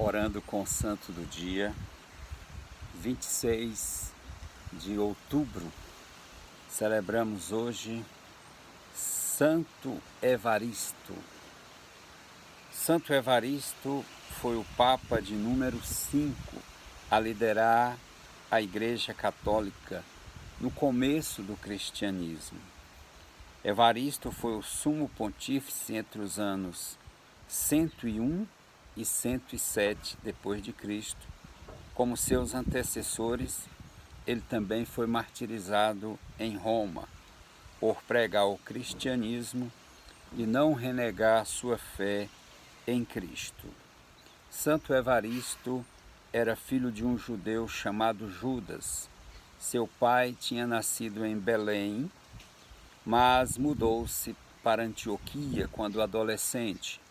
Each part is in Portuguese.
Orando com o Santo do Dia, 26 de outubro, celebramos hoje Santo Evaristo. Santo Evaristo foi o Papa de número 5 a liderar a Igreja Católica no começo do cristianismo. Evaristo foi o sumo pontífice entre os anos 101 e 107 depois de Cristo. Como seus antecessores, ele também foi martirizado em Roma por pregar o cristianismo e não renegar sua fé em Cristo. Santo Evaristo era filho de um judeu chamado Judas. Seu pai tinha nascido em Belém, mas mudou-se para Antioquia quando adolescente.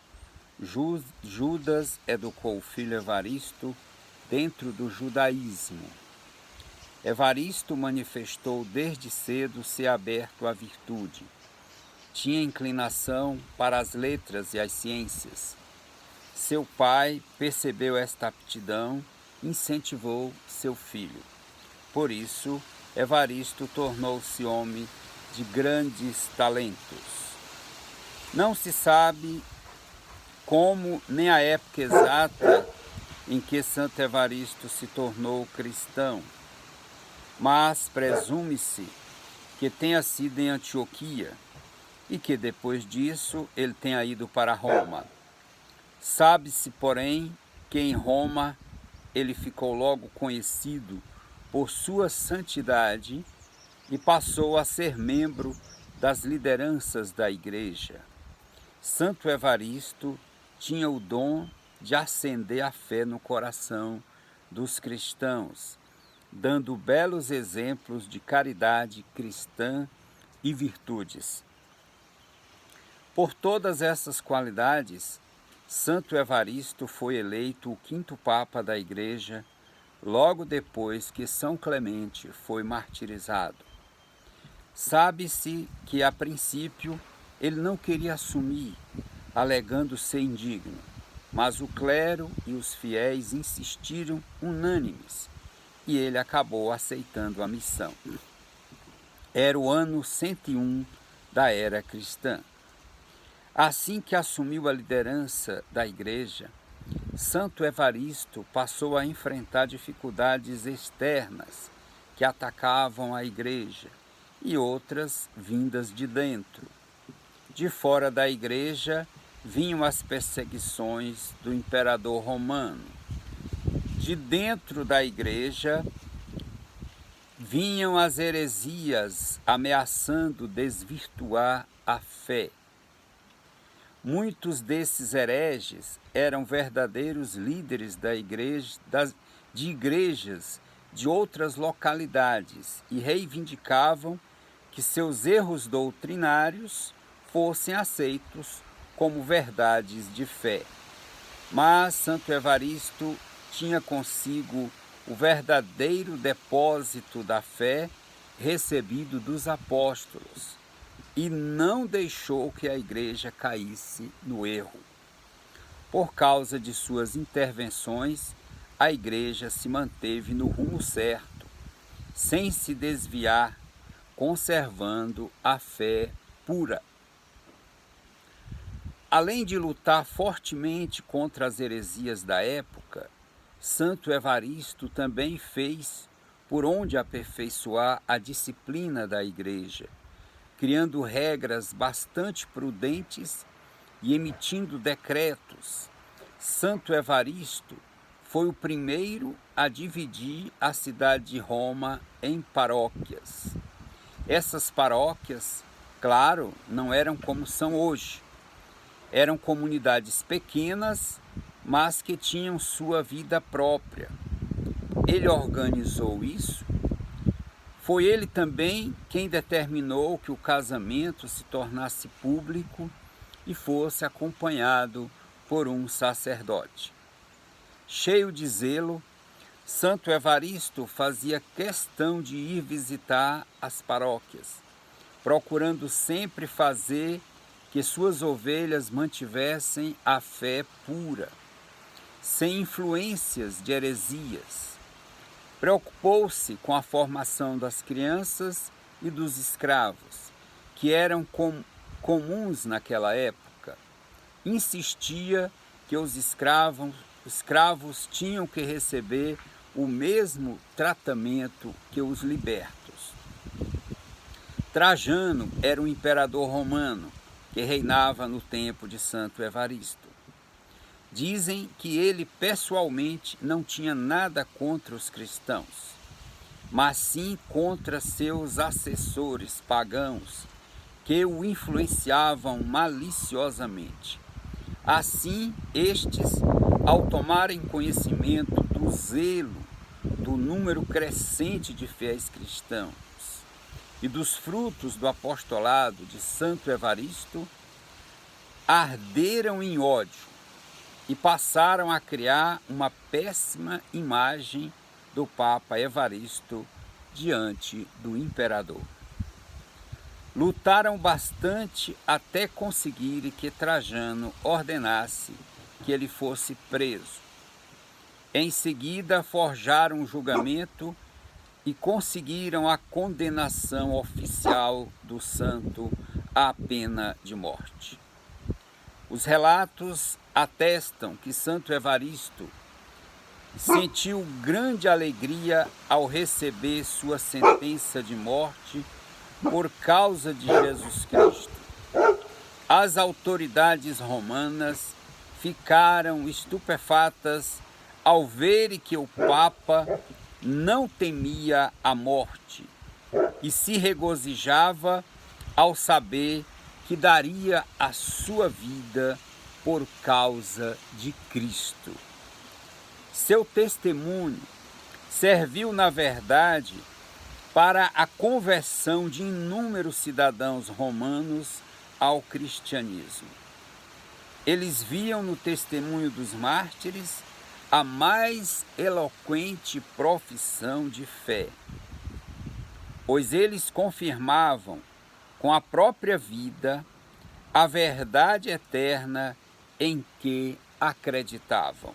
Judas educou o filho Evaristo dentro do judaísmo. Evaristo manifestou desde cedo ser aberto à virtude. Tinha inclinação para as letras e as ciências. Seu pai percebeu esta aptidão e incentivou seu filho. Por isso, Evaristo tornou-se homem de grandes talentos. Não se sabe como nem a época exata em que Santo Evaristo se tornou cristão, mas presume-se que tenha sido em Antioquia e que depois disso ele tenha ido para Roma. Sabe-se, porém, que em Roma ele ficou logo conhecido por sua santidade e passou a ser membro das lideranças da igreja. Santo Evaristo tinha o dom de acender a fé no coração dos cristãos, dando belos exemplos de caridade cristã e virtudes. Por todas essas qualidades, Santo Evaristo foi eleito o 5º Papa da Igreja, logo depois que São Clemente foi martirizado. Sabe-se que, a princípio, ele não queria assumir, alegando ser indigno, mas o clero e os fiéis insistiram unânimes e ele acabou aceitando a missão. Era o ano 101 da era cristã. Assim que assumiu a liderança da igreja, Santo Evaristo passou a enfrentar dificuldades externas que atacavam a igreja e outras vindas de dentro. De fora da igreja vinham as perseguições do imperador romano. De dentro da igreja vinham as heresias ameaçando desvirtuar a fé. Muitos desses hereges eram verdadeiros líderes de igrejas de outras localidades e reivindicavam que seus erros doutrinários fossem aceitos como verdades de fé. Mas Santo Evaristo tinha consigo o verdadeiro depósito da fé recebido dos apóstolos e não deixou que a igreja caísse no erro. Por causa de suas intervenções, a igreja se manteve no rumo certo, sem se desviar, conservando a fé pura. Além de lutar fortemente contra as heresias da época, Santo Evaristo também fez por onde aperfeiçoar a disciplina da igreja, criando regras bastante prudentes e emitindo decretos. Santo Evaristo foi o primeiro a dividir a cidade de Roma em paróquias. Essas paróquias, claro, não eram como são hoje. Eram comunidades pequenas, mas que tinham sua vida própria. Ele organizou isso. Foi ele também quem determinou que o casamento se tornasse público e fosse acompanhado por um sacerdote. Cheio de zelo, Santo Evaristo fazia questão de ir visitar as paróquias, procurando sempre fazer que suas ovelhas mantivessem a fé pura. sem influências de heresias. Preocupou-se com a formação das crianças e dos escravos, que eram comuns naquela época. Insistia que os escravos tinham que receber o mesmo tratamento que os libertos. Trajano era um imperador romano que reinava no tempo de Santo Evaristo. Dizem que ele pessoalmente não tinha nada contra os cristãos, mas sim contra seus assessores pagãos que o influenciavam maliciosamente. Assim, estes, ao tomarem conhecimento do zelo, do número crescente de fiéis cristãos e dos frutos do apostolado de Santo Evaristo, arderam em ódio e passaram a criar uma péssima imagem do Papa Evaristo diante do imperador. Lutaram bastante até conseguirem que Trajano ordenasse que ele fosse preso. Em seguida, forjaram um julgamento e conseguiram a condenação oficial do santo à pena de morte. Os relatos atestam que Santo Evaristo sentiu grande alegria ao receber sua sentença de morte por causa de Jesus Cristo. As autoridades romanas ficaram estupefatas ao verem que o Papa não temia a morte e se regozijava ao saber que daria a sua vida por causa de Cristo. Seu testemunho serviu, na verdade, para a conversão de inúmeros cidadãos romanos ao cristianismo. Eles viam no testemunho dos mártires a mais eloquente profissão de fé, pois eles confirmavam com a própria vida a verdade eterna em que acreditavam.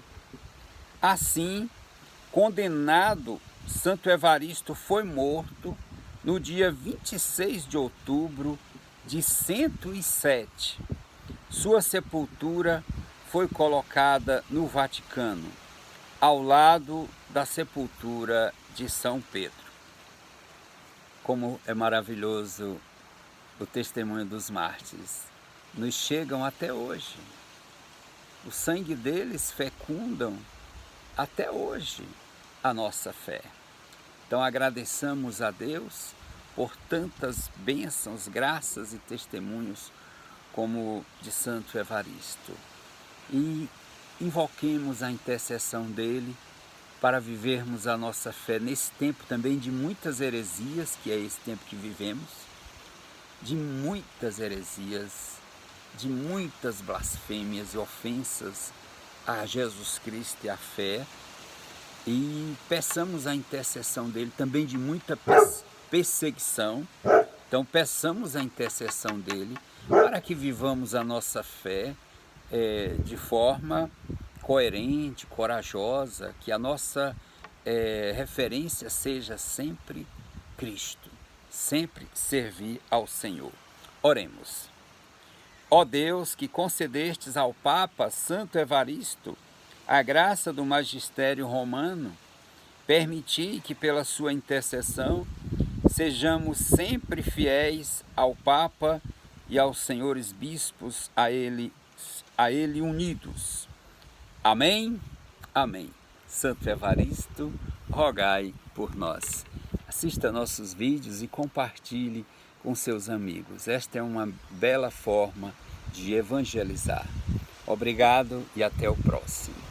Assim, condenado, Santo Evaristo foi morto no dia 26 de outubro de 107. Sua sepultura foi colocada no Vaticano, ao lado da sepultura de São Pedro. Como é maravilhoso o testemunho dos mártires. Nos chegam até hoje. O sangue deles fecundam até hoje a nossa fé. Então agradeçamos a Deus por tantas bênçãos, graças e testemunhos como de Santo Evaristo. E invoquemos a intercessão dele para vivermos a nossa fé nesse tempo também de muitas heresias, que é esse tempo que vivemos, de muitas heresias, de muitas blasfêmias e ofensas a Jesus Cristo e à fé, e peçamos a intercessão dele também de muita perseguição. Então peçamos a intercessão dele para que vivamos a nossa fé de forma coerente, corajosa, que a nossa referência seja sempre Cristo, sempre servir ao Senhor. Oremos. Ó Deus, que concedestes ao Papa Santo Evaristo a graça do magistério romano, permiti que pela sua intercessão sejamos sempre fiéis ao Papa e aos senhores bispos a ele unidos. Amém? Amém. Santo Evaristo, rogai por nós. Assista nossos vídeos e compartilhe com seus amigos. Esta é uma bela forma de evangelizar. Obrigado e até o próximo.